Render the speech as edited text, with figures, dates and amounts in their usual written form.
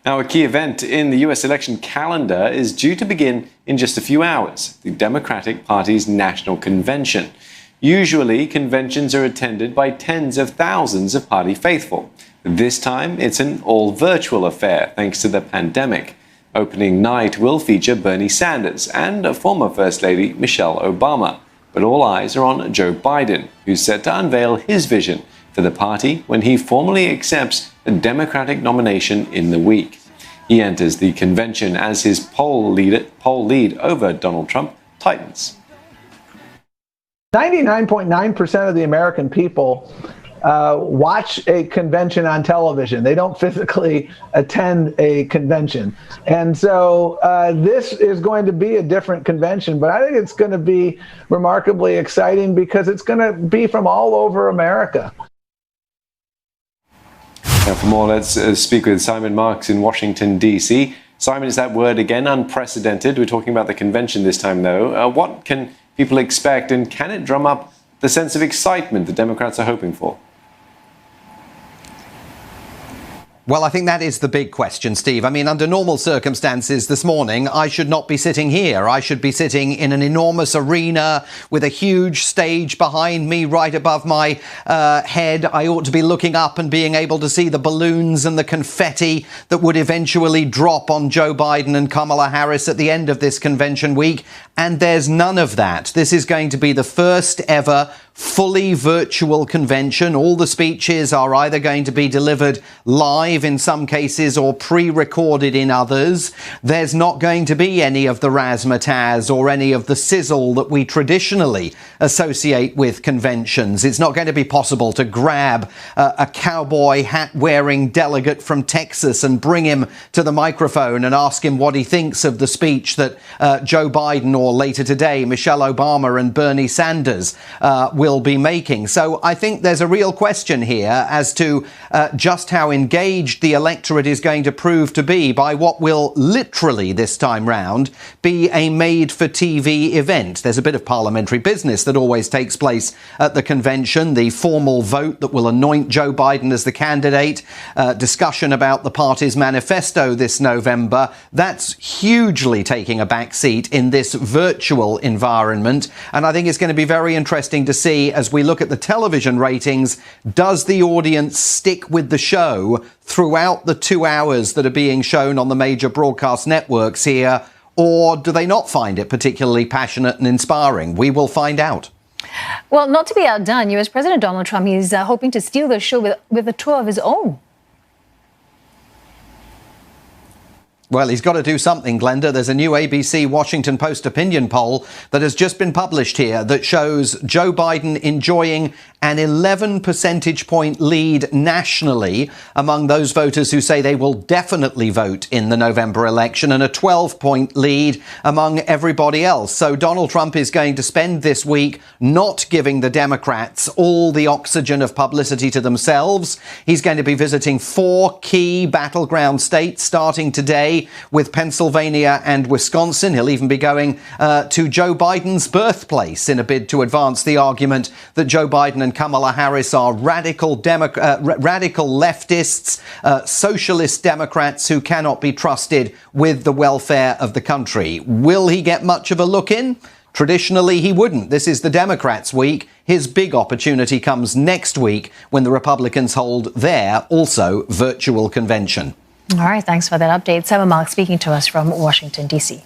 Now, a key event in the US election calendar is due to begin in just a few hours, the Democratic Party's national convention. Usually, conventions are attended by tens of thousands of party faithful. This time, it's an all-virtual affair, thanks to the pandemic. Opening night will feature Bernie Sanders and former First Lady Michelle Obama. But all eyes are on Joe Biden, who's set to unveil his vision for the party when he formally accepts the Democratic nomination in the week. He enters the convention as his poll lead over Donald Trump tightens. 99.9% of the American people watch a convention on television. They don't physically attend a convention. And so this is going to be a different convention, but I think it's going to be remarkably exciting because it's going to be from all over America. Now for more, let's speak with Simon Marks in Washington, D.C. Simon, is that word again unprecedented? We're talking about the convention this time, though. What can people expect, and can it drum up the sense of excitement the Democrats are hoping for? Well, I think that is the big question, Steve. I mean, under normal circumstances this morning, I should not be sitting here. I should be sitting in an enormous arena with a huge stage behind me right above my head. I ought to be looking up and being able to see the balloons and the confetti that would eventually drop on Joe Biden and Kamala Harris at the end of this convention week. And there's none of that. This is going to be the first ever fully virtual convention. All the speeches are either going to be delivered live in some cases or pre-recorded in others. There's not going to be any of the razzmatazz or any of the sizzle that we traditionally associate with conventions. It's not going to be possible to grab a cowboy hat-wearing delegate from Texas and bring him to the microphone and ask him what he thinks of the speech that Joe Biden or later today Michelle Obama and Bernie Sanders will be making. So I think there's a real question here as to just how engaged the electorate is going to prove to be by what will literally this time round be a made-for-TV event. There's a bit of parliamentary business that always takes place at the convention, the formal vote that will anoint Joe Biden as the candidate, discussion about the party's manifesto this November. That's hugely taking a back seat in this virtual environment, and I think it's going to be very interesting to see as we look at the television ratings, does the audience stick with the show throughout the 2 hours that are being shown on the major broadcast networks here, or do they not find it particularly passionate and inspiring? We will find out. Well, not to be outdone, U.S. President Donald Trump is hoping to steal the show with a tour of his own. Well, he's got to do something, Glenda. There's a new ABC Washington Post opinion poll that has just been published here that shows Joe Biden enjoying an 11 percentage point lead nationally among those voters who say they will definitely vote in the November election, and a 12-point lead among everybody else. So Donald Trump is going to spend this week not giving the Democrats all the oxygen of publicity to themselves. He's going to be visiting 4 key battleground states starting today with Pennsylvania and Wisconsin. He'll even be going to Joe Biden's birthplace in a bid to advance the argument that Joe Biden and Kamala Harris are radical leftists, socialist Democrats who cannot be trusted with the welfare of the country. Will he get much of a look in? Traditionally, he wouldn't. This is the Democrats' week. His big opportunity comes next week when the Republicans hold their also virtual convention. All right, thanks for that update. Simon Marks speaking to us from Washington, D.C.